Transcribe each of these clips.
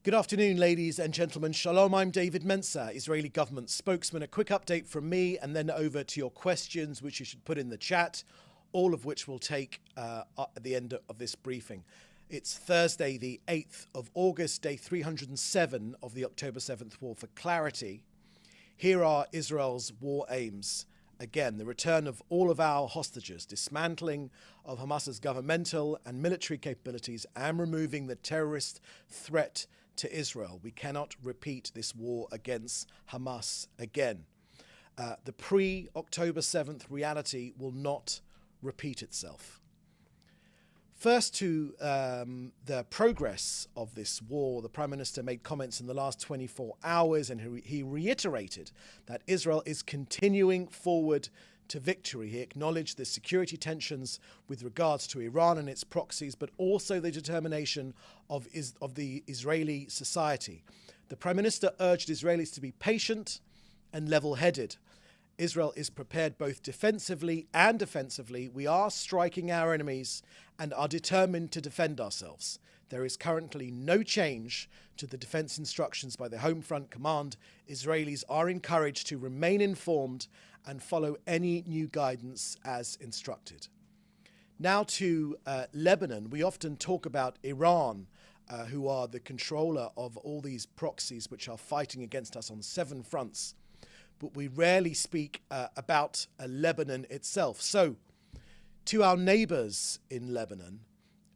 Good afternoon, ladies and gentlemen. Shalom, I'm David Mencer, Israeli government spokesman. A quick update from me and then over to your questions, which you should put in the chat, all of which we'll take at the end of this briefing. It's Thursday, the 8th of August, day 307 of the October 7th War. For clarity, here are Israel's war aims. Again, the return of all of our hostages, dismantling of Hamas's governmental and military capabilities, and removing the terrorist threat to Israel. We cannot repeat this war against Hamas again. The pre-October 7th reality will not repeat itself. First to the progress of this war, the Prime Minister made comments in the last 24 hours and he reiterated that Israel is continuing forward to victory. He acknowledged the security tensions with regards to Iran and its proxies, but also the determination of the Israeli society. The Prime Minister urged Israelis to be patient and level-headed. Israel is prepared both defensively and offensively. We are striking our enemies and are determined to defend ourselves. There is currently no change to the defense instructions by the Home Front Command. Israelis are encouraged to remain informed and follow any new guidance as instructed. Now to Lebanon. We often talk about Iran, who are the controller of all these proxies which are fighting against us on 7 fronts. But we rarely speak about Lebanon itself. So, to our neighbors in Lebanon,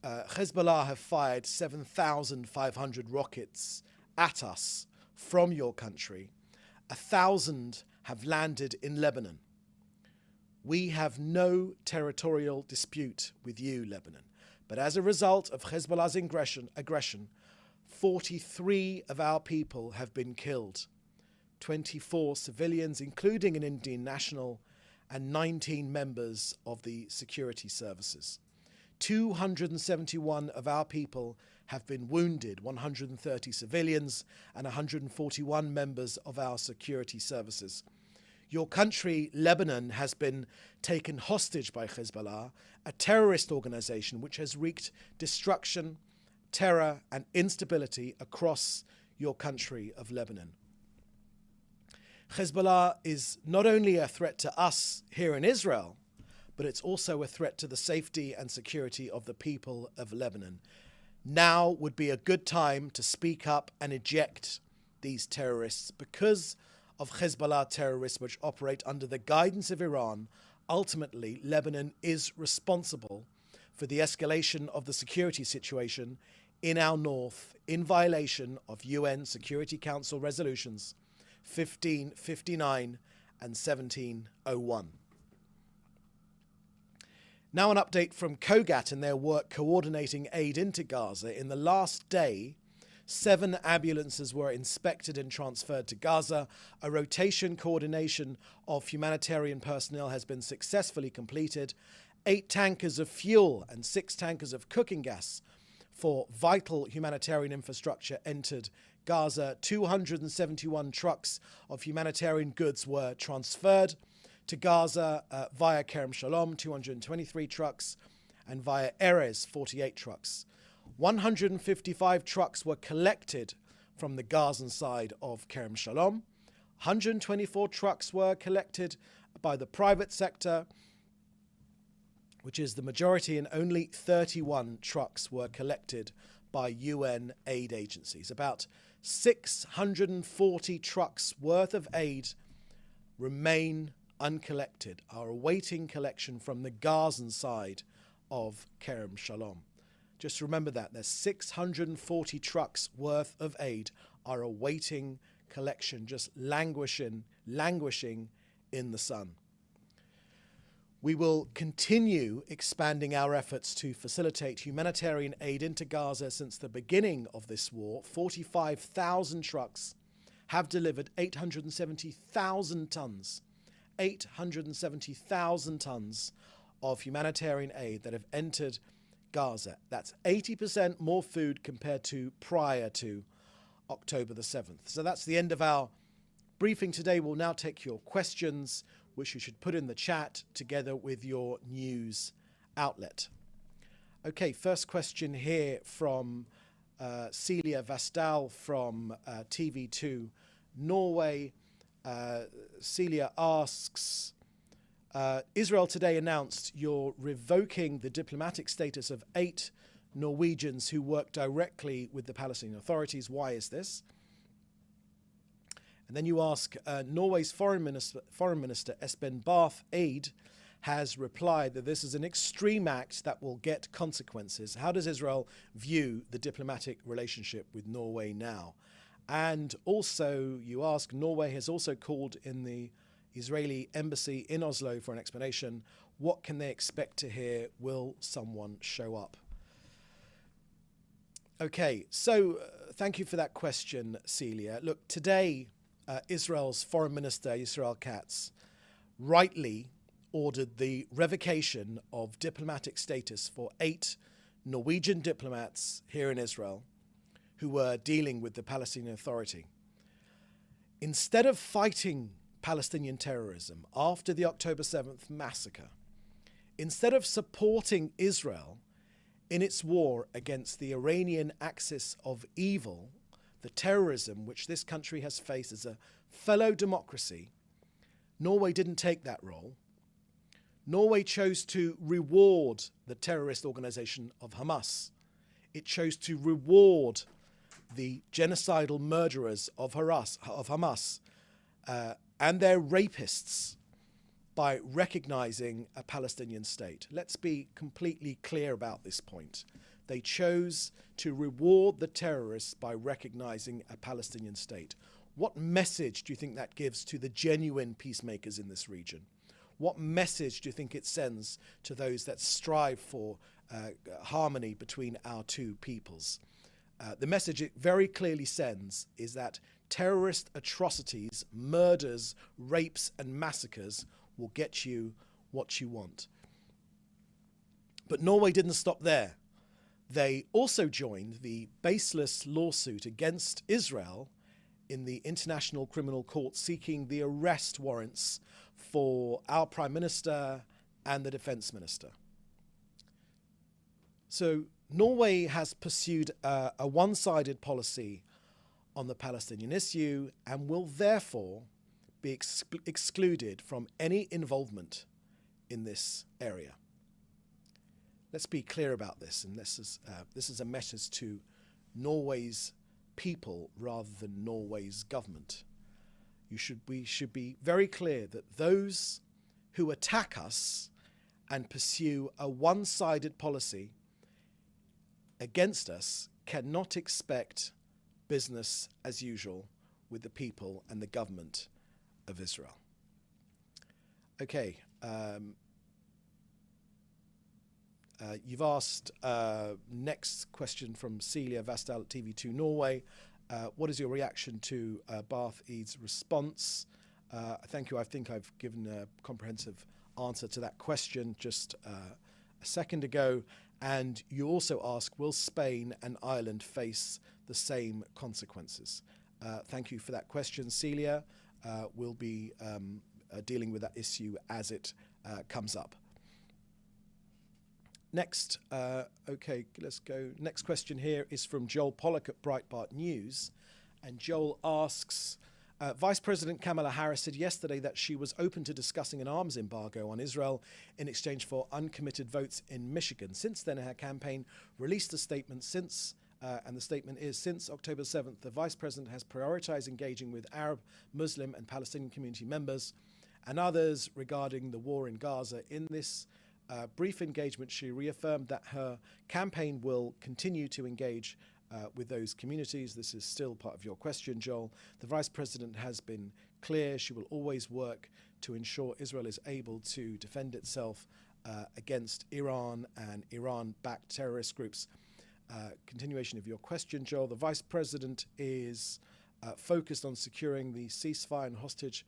Hezbollah have fired 7,500 rockets at us from your country. 1,000 have landed in Lebanon. We have no territorial dispute with you, Lebanon. But as a result of Hezbollah's aggression, 43 of our people have been killed. 24 civilians, including an Indian national, and 19 members of the security services. 271 of our people have been wounded, 130 civilians and 141 members of our security services. Your country, Lebanon, has been taken hostage by Hezbollah, a terrorist organization which has wreaked destruction, terror, and instability across your country of Lebanon. Hezbollah is not only a threat to us here in Israel, but it's also a threat to the safety and security of the people of Lebanon. Now would be a good time to speak up and eject these terrorists. Because of Hezbollah terrorists which operate under the guidance of Iran, ultimately Lebanon is responsible for the escalation of the security situation in our north in violation of UN Security Council resolutions 1559 and 1701. Now an update from COGAT and their work coordinating aid into Gaza. In the last day, 7 ambulances were inspected and transferred to Gaza. A rotation coordination of humanitarian personnel has been successfully completed. 8 tankers of fuel and 6 tankers of cooking gas for vital humanitarian infrastructure entered Gaza. 271 trucks of humanitarian goods were transferred to Gaza via Kerem Shalom, 223 trucks, and via Erez, 48 trucks. 155 trucks were collected from the Gazan side of Kerem Shalom. 124 trucks were collected by the private sector, which is the majority, and only 31 trucks were collected by UN aid agencies. About 640 trucks worth of aid remain uncollected, are awaiting collection from the Gazan side of Kerem Shalom. Just remember that. There's 640 trucks worth of aid are awaiting collection, just languishing in the sun. We will continue expanding our efforts to facilitate humanitarian aid into Gaza. Since the beginning of this war, 45,000 trucks have delivered 870,000 tons. 870,000 tons of humanitarian aid that have entered Gaza. That's 80% more food compared to prior to October the 7th. So that's the end of our briefing today. We'll now take your questions, which you should put in the chat together with your news outlet. Okay, first question here from Celia Vasdal from TV2 Norway. Celia asks, Israel today announced you're revoking the diplomatic status of 8 Norwegians who work directly with the Palestinian authorities. Why is this? And then you ask, Norway's Foreign Minister Espen Barth Eide has replied that this is an extreme act that will get consequences. How does Israel view the diplomatic relationship with Norway now? And also you ask, Norway has also called in the Israeli embassy in Oslo for an explanation. What can they expect to hear? Will someone show up? Okay, so thank you for that question, Celia. Look, today, Israel's Foreign Minister, Israel Katz, rightly ordered the revocation of diplomatic status for 8 Norwegian diplomats here in Israel who were dealing with the Palestinian Authority. Instead of fighting Palestinian terrorism after the October 7th massacre, instead of supporting Israel in its war against the Iranian axis of evil, the terrorism which this country has faced as a fellow democracy, Norway didn't take that role. Norway chose to reward the terrorist organization of Hamas. It chose to reward the genocidal murderers of Hamas and their rapists by recognizing a Palestinian state. Let's be completely clear about this point. They chose to reward the terrorists by recognizing a Palestinian state. What message do you think that gives to the genuine peacemakers in this region? What message do you think it sends to those that strive for harmony between our two peoples? The message it very clearly sends is that terrorist atrocities, murders, rapes, and massacres will get you what you want. But Norway didn't stop there. They also joined the baseless lawsuit against Israel in the International Criminal Court seeking the arrest warrants for our Prime Minister and the Defence Minister. So Norway has pursued a one-sided policy on the Palestinian issue and will therefore be excluded from any involvement in this area. Let's be clear about this, and this is a message to Norway's people rather than Norway's government. We should be very clear that those who attack us and pursue a one-sided policy against us cannot expect business as usual with the people and the government of Israel. Okay, you've asked next question from Celia Vasdal at TV2 Norway. What is your reaction to Barth Eide's response? Thank you. I think I've given a comprehensive answer to that question just a second ago. And you also ask, will Spain and Ireland face the same consequences? Thank you for that question, Celia. We'll be dealing with that issue as it comes up. Next, okay, let's go. Next question here is from Joel Pollack at Breitbart News. And Joel asks, Vice President Kamala Harris said yesterday that she was open to discussing an arms embargo on Israel in exchange for uncommitted votes in Michigan. Since then, her campaign released a statement and the statement is, since October 7th, the Vice President has prioritized engaging with Arab, Muslim and Palestinian community members and others regarding the war in Gaza. In this brief engagement, she reaffirmed that her campaign will continue to engage with those communities. This is still part of your question, Joel. The Vice President has been clear she will always work to ensure Israel is able to defend itself against Iran and Iran-backed terrorist groups. Continuation of your question, Joel. The Vice President is focused on securing the ceasefire and hostage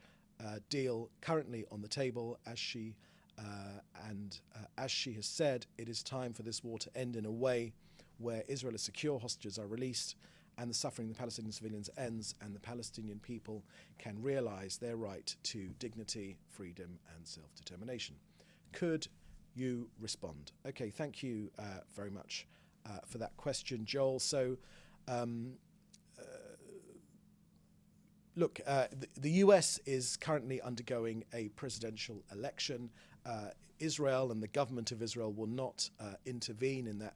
deal currently on the table. As she has said, it is time for this war to end in a way where Israel's secure hostages are released and the suffering of the Palestinian civilians ends and the Palestinian people can realize their right to dignity, freedom and self-determination. Could you respond? Okay, thank you very much for that question, Joel. So, look, the US is currently undergoing a presidential election. Israel and the government of Israel will not intervene in that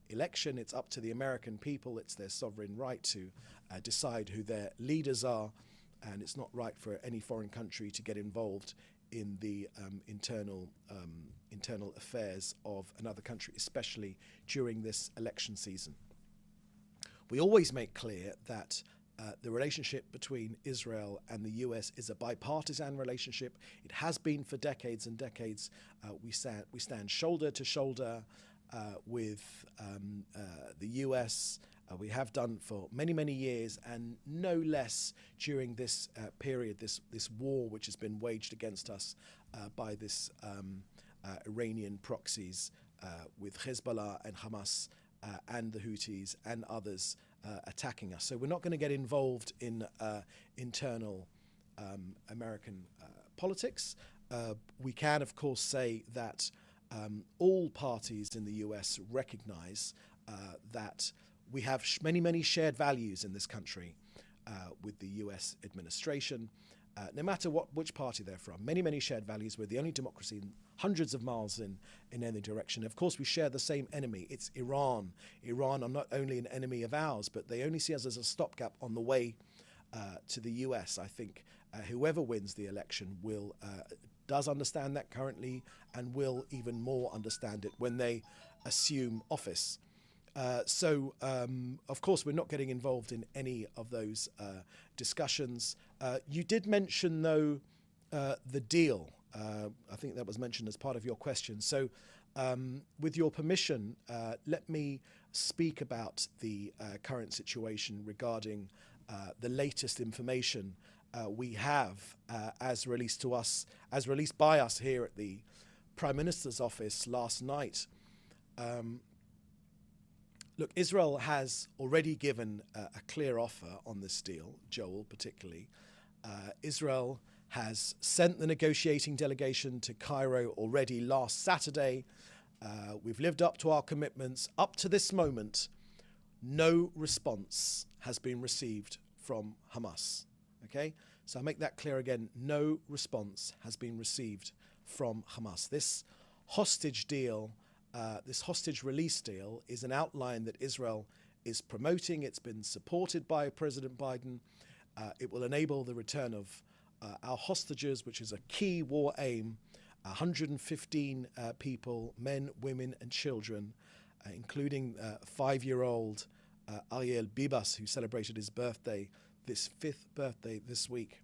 election. It's up to the American people. It's their sovereign right to decide who their leaders are, and it's not right for any foreign country to get involved in the internal affairs of another country, especially during this election season. We always make clear that the relationship between Israel and the US is a bipartisan relationship. It has been for decades and decades. We stand shoulder to shoulder with the US. We have done for many, many years, and no less during this period, this war which has been waged against us by this Iranian proxies with Hezbollah and Hamas and the Houthis and others attacking us. So we're not going to get involved in internal American politics. We can, of course, say that all parties in the US recognize that we have many, many shared values in this country with the US administration, no matter which party they're from. Many, many shared values. We're the only democracy in hundreds of miles in any direction. Of course, we share the same enemy. It's Iran. Iran are not only an enemy of ours, but they only see us as a stopgap on the way to the US. I think whoever wins the election does understand that currently, and will even more understand it when they assume office. So, of course, we're not getting involved in any of those discussions. You did mention, though, the deal. I think that was mentioned as part of your question. So, with your permission, let me speak about the current situation regarding the latest information we have as released by us here at the Prime Minister's office last night. Look, Israel has already given a clear offer on this deal, Joel particularly. Israel has sent the negotiating delegation to Cairo already last Saturday. We've lived up to our commitments. Up to this moment, no response has been received from Hamas. Okay? So I'll make that clear again. No response has been received from Hamas. This hostage deal, this hostage release deal, is an outline that Israel is promoting. It's been supported by President Biden. It will enable the return of our hostages, which is a key war aim. 115 people, men, women, and children, including 5-year-old Ariel Bibas, who celebrated his birthday, this 5th birthday this week,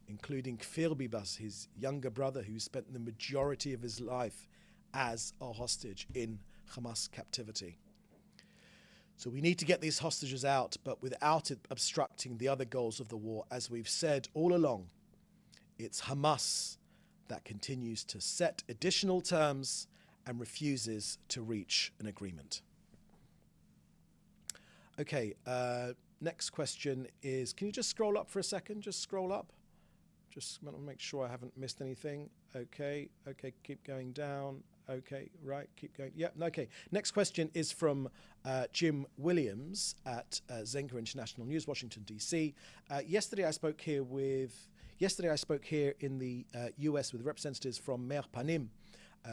including Kfir Bibas, his younger brother, who spent the majority of his life as a hostage in Hamas captivity. So we need to get these hostages out, but without it obstructing the other goals of the war. As we've said all along, it's Hamas that continues to set additional terms and refuses to reach an agreement. Okay, next question is, can you just scroll up for a second? Just scroll up. Just want to make sure I haven't missed anything. Okay, keep going down. Okay, right, keep going. Yeah, okay. Next question is from Jim Williams at Zenka International News, Washington, D.C. Yesterday I spoke here in the US with representatives from Meir Panim,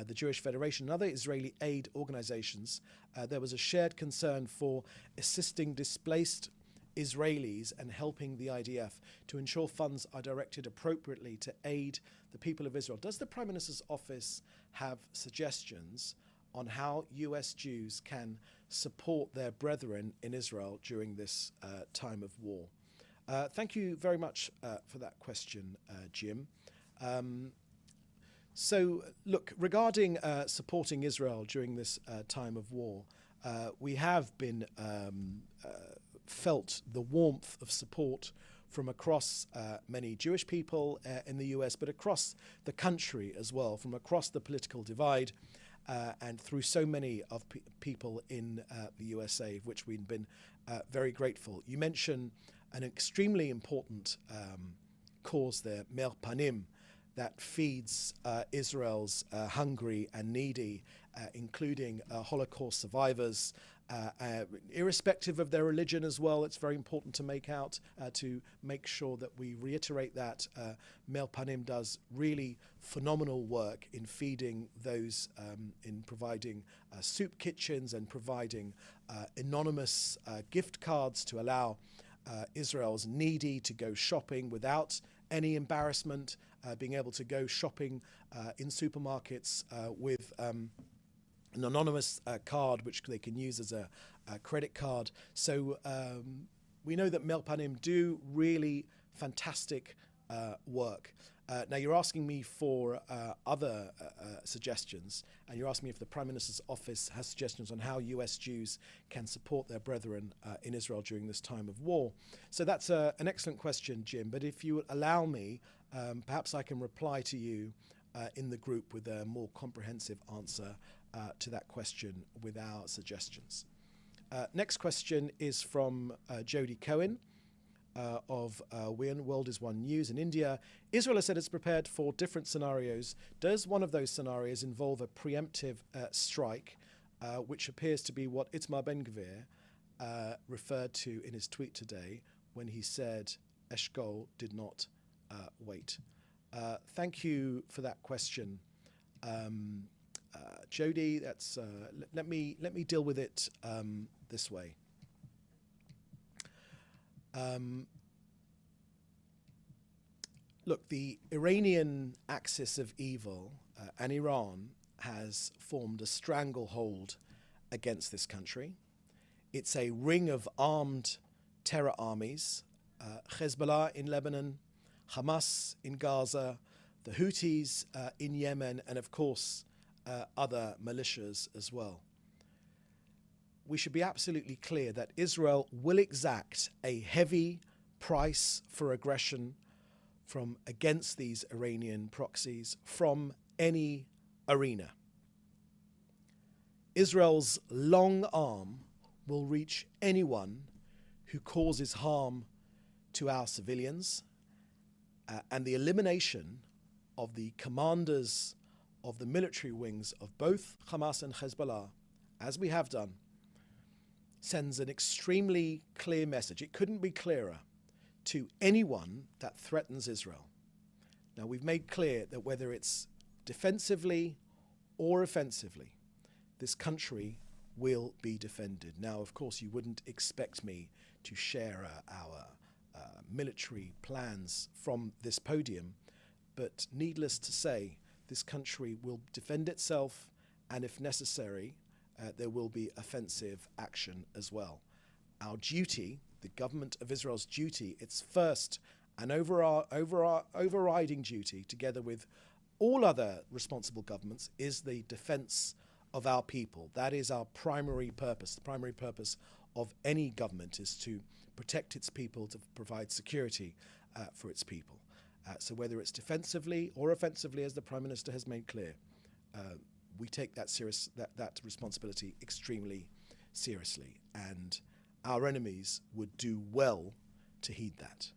the Jewish Federation, and other Israeli aid organizations. There was a shared concern for assisting displaced Israelis and helping the IDF to ensure funds are directed appropriately to aid the people of Israel. Does the Prime Minister's office have suggestions on how US Jews can support their brethren in Israel during this time of war? Thank you very much for that question, Jim. So, look, regarding supporting Israel during this time of war, we have been felt the warmth of support from across many Jewish people in the US, but across the country as well, from across the political divide, and through so many of people in the USA, of which we've been very grateful. You mentioned an extremely important cause there, Meir Panim, that feeds Israel's hungry and needy, including Holocaust survivors, irrespective of their religion as well. It's very important to make sure that we reiterate that Mel Panim does really phenomenal work in feeding those, in providing soup kitchens and providing anonymous gift cards to allow Israel's needy to go shopping without any embarrassment, being able to go shopping in supermarkets with an anonymous card which they can use as a credit card. So we know that Mel Panim do really fantastic work. Now you're asking me for other suggestions, and you're asking me if the Prime Minister's office has suggestions on how US Jews can support their brethren in Israel during this time of war. So that's an excellent question, Jim, but if you would allow me, perhaps I can reply to you in the group with a more comprehensive answer to that question with our suggestions. Next question is from Jody Cohen of World is One News in India. Israel has said it's prepared for different scenarios. Does one of those scenarios involve a preemptive strike, which appears to be what Itamar Ben-Gvir referred to in his tweet today when he said Eshkol did not wait? Thank you for that question, Jody. That's let me deal with it this way. Look, the Iranian axis of evil and Iran has formed a stranglehold against this country. It's a ring of armed terror armies, Hezbollah in Lebanon, Hamas in Gaza, the Houthis in Yemen, and of course other militias as well. We should be absolutely clear that Israel will exact a heavy price for aggression from against these Iranian proxies from any arena. Israel's long arm will reach anyone who causes harm to our civilians, and the elimination of the commanders of the military wings of both Hamas and Hezbollah, as we have done, sends an extremely clear message. It couldn't be clearer to anyone that threatens Israel. Now, we've made clear that whether it's defensively or offensively, this country will be defended. Now, of course, you wouldn't expect me to share our military plans from this podium, but needless to say, this country will defend itself, and if necessary, there will be offensive action as well. Our duty, the government of Israel's duty, its first and overriding duty, together with all other responsible governments, is the defense of our people. That is our primary purpose. The primary purpose of any government is to protect its people, to provide security for its people. So whether it's defensively or offensively, as the Prime Minister has made clear, we take that responsibility extremely seriously, and our enemies would do well to heed that.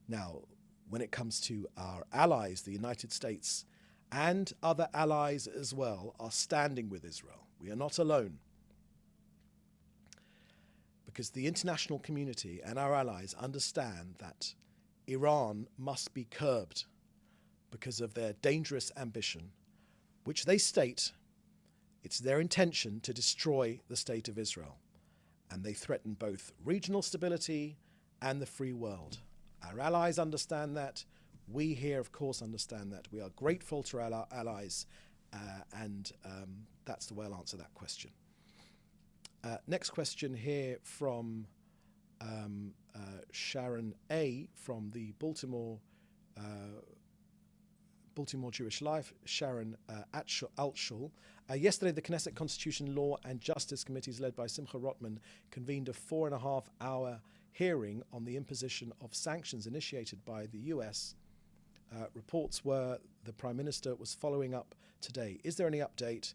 Now, when it comes to our allies, the United States and other allies as well are standing with Israel. We are not alone, because the international community and our allies understand that Iran must be curbed because of their dangerous ambition, which they state it's their intention to destroy the state of Israel, and they threaten both regional stability and the free world. Our allies understand that. We here, of course, understand that. We are grateful to our allies, and that's the way I'll answer that question. Next question here from Sharon A. from the Baltimore Jewish Life, Sharon Altschul. Yesterday, the Knesset Constitution, Law and Justice Committees, led by Simcha Rotman, convened a 4.5-hour hearing on the imposition of sanctions initiated by the US. Reports were the Prime Minister was following up today. Is there any update?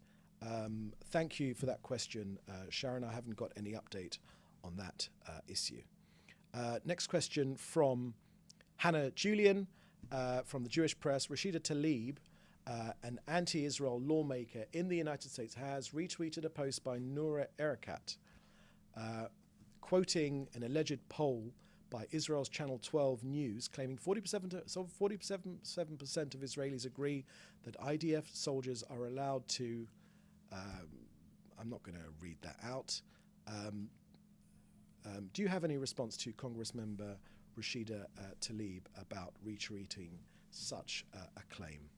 Thank you for that question, Sharon. I haven't got any update on that issue. Next question from Hannah Julian from the Jewish Press. Rashida Tlaib, an anti-Israel lawmaker in the United States, has retweeted a post by Noura Erakat quoting an alleged poll by Israel's Channel 12 News, claiming 47% of Israelis agree that IDF soldiers are allowed to. I'm not going to read that out. Do you have any response to Congress member Rashida Tlaib about retweeting such a claim?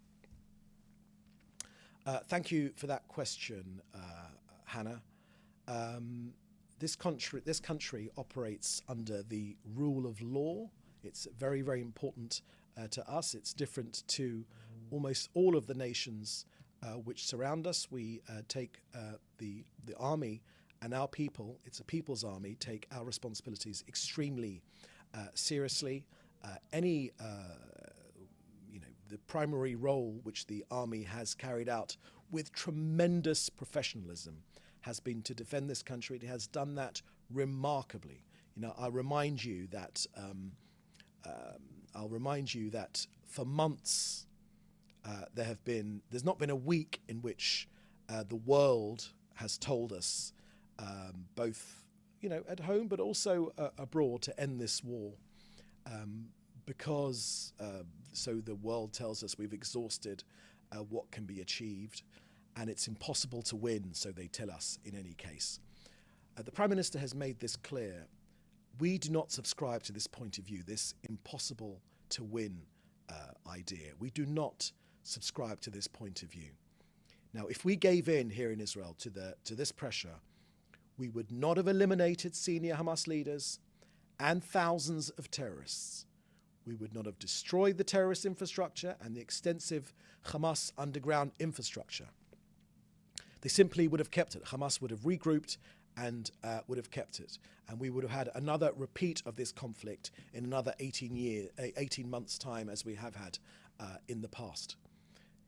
Thank you for that question, Hannah. This country operates under the rule of law. It's very, very important to us. It's different to almost all of the nations which surround us. We take the army and our people, it's a people's army, take our responsibilities extremely seriously. The primary role which the army has carried out with tremendous professionalism has been to defend this country. It has done that remarkably. I'll remind you that for months there's not been a week in which the world has told us, both at home but also abroad, to end this war, because so the world tells us we've exhausted what can be achieved, and it's impossible to win, so they tell us in any case. The Prime Minister has made this clear. We do not subscribe to this point of view, this impossible to win idea. We do not subscribe to this point of view. Now, if we gave in here in Israel to this pressure, we would not have eliminated senior Hamas leaders and thousands of terrorists. We would not have destroyed the terrorist infrastructure and the extensive Hamas underground infrastructure. They simply would have kept it. Hamas would have regrouped and would have kept it. And we would have had another repeat of this conflict in another 18 months' time, as we have had in the past.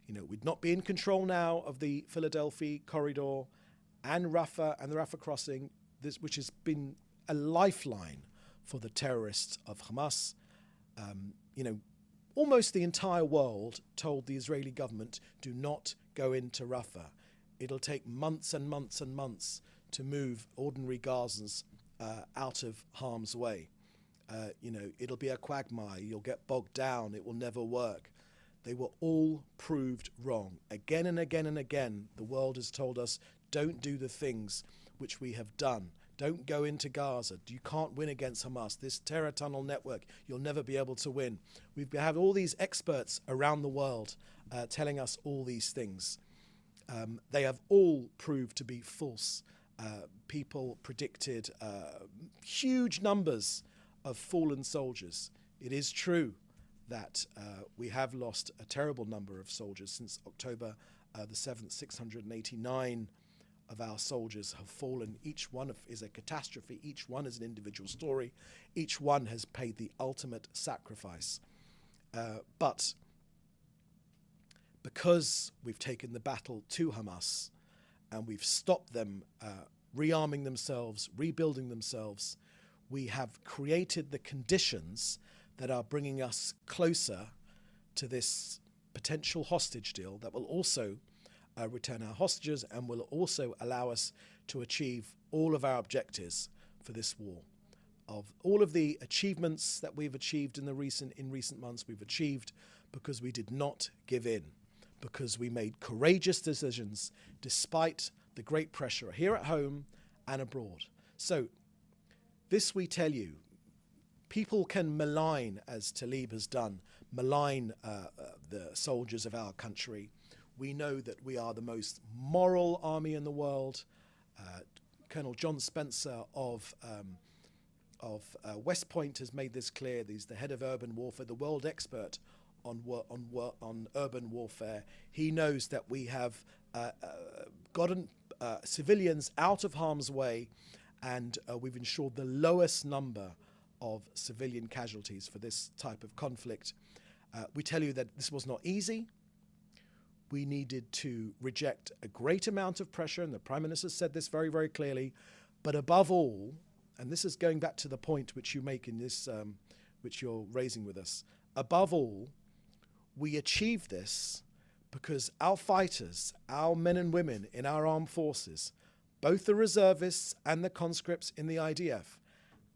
We'd not be in control now of the Philadelphia corridor and Rafah and the Rafah crossing, which has been a lifeline for the terrorists of Hamas. Almost the entire world told the Israeli government, do not go into Rafah. It'll take months and months and months to move ordinary Gazans out of harm's way. It'll be a quagmire. You'll get bogged down. It will never work. They were all proved wrong. Again and again and again, the world has told us, don't do the things which we have done. Don't go into Gaza. You can't win against Hamas. This terror tunnel network, you'll never be able to win. We've had all these experts around the world telling us all these things. They have all proved to be false. People predicted huge numbers of fallen soldiers. It is true that we have lost a terrible number of soldiers since October the 7th. 689 of our soldiers have fallen. Each one is a catastrophe. Each one is an individual story. Each one has paid the ultimate sacrifice. But because we've taken the battle to Hamas and we've stopped them rearming themselves, rebuilding themselves, we have created the conditions that are bringing us closer to this potential hostage deal that will also return our hostages and will also allow us to achieve all of our objectives for this war. Of all of the achievements that we've achieved in recent months, we've achieved because we did not give in, because we made courageous decisions despite the great pressure here at home and abroad. So this we tell you. People can malign, as Tlaib has done, malign the soldiers of our country. We know that we are the most moral army in the world. Colonel John Spencer of West Point has made this clear. He's the head of urban warfare, the world expert on urban warfare. He knows that we have gotten civilians out of harm's way, and we've ensured the lowest number of civilian casualties for this type of conflict. We tell you that this was not easy. We needed to reject a great amount of pressure, and the Prime Minister said this very, very clearly. But above all, and this is going back to the point which you make in this, which you're raising with us, above all, we achieved this because our fighters, our men and women in our armed forces, both the reservists and the conscripts in the IDF,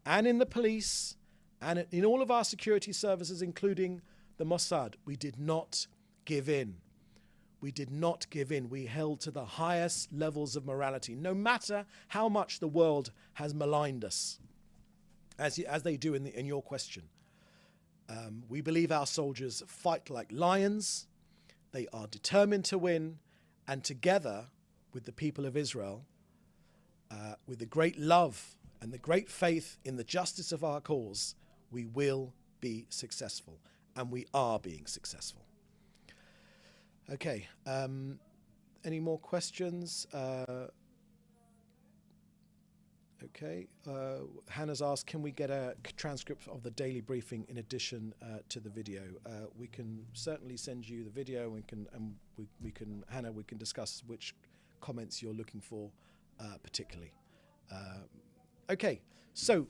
and in the police, and in all of our security services, including the Mossad. We did not give in. We did not give in. We held to the highest levels of morality, no matter how much the world has maligned us, as they do in your question. We believe our soldiers fight like lions. They are determined to win, and together with the people of Israel, with the great love and the great faith in the justice of our cause, we will be successful, and we are being successful. Okay, any more questions? Okay, Hannah's asked, can we get a transcript of the daily briefing in addition to the video? We can certainly send you the video, and we can, Hannah, we can discuss which comments you're looking for particularly. Okay, so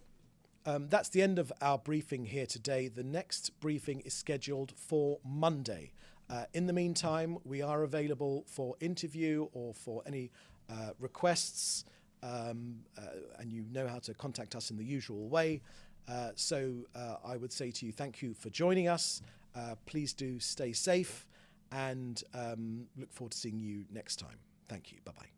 that's the end of our briefing here today. The next briefing is scheduled for Monday. In the meantime, we are available for interview or for any requests, and you know how to contact us in the usual way. So I would say to you, thank you for joining us. Please do stay safe, and look forward to seeing you next time. Thank you. Bye-bye.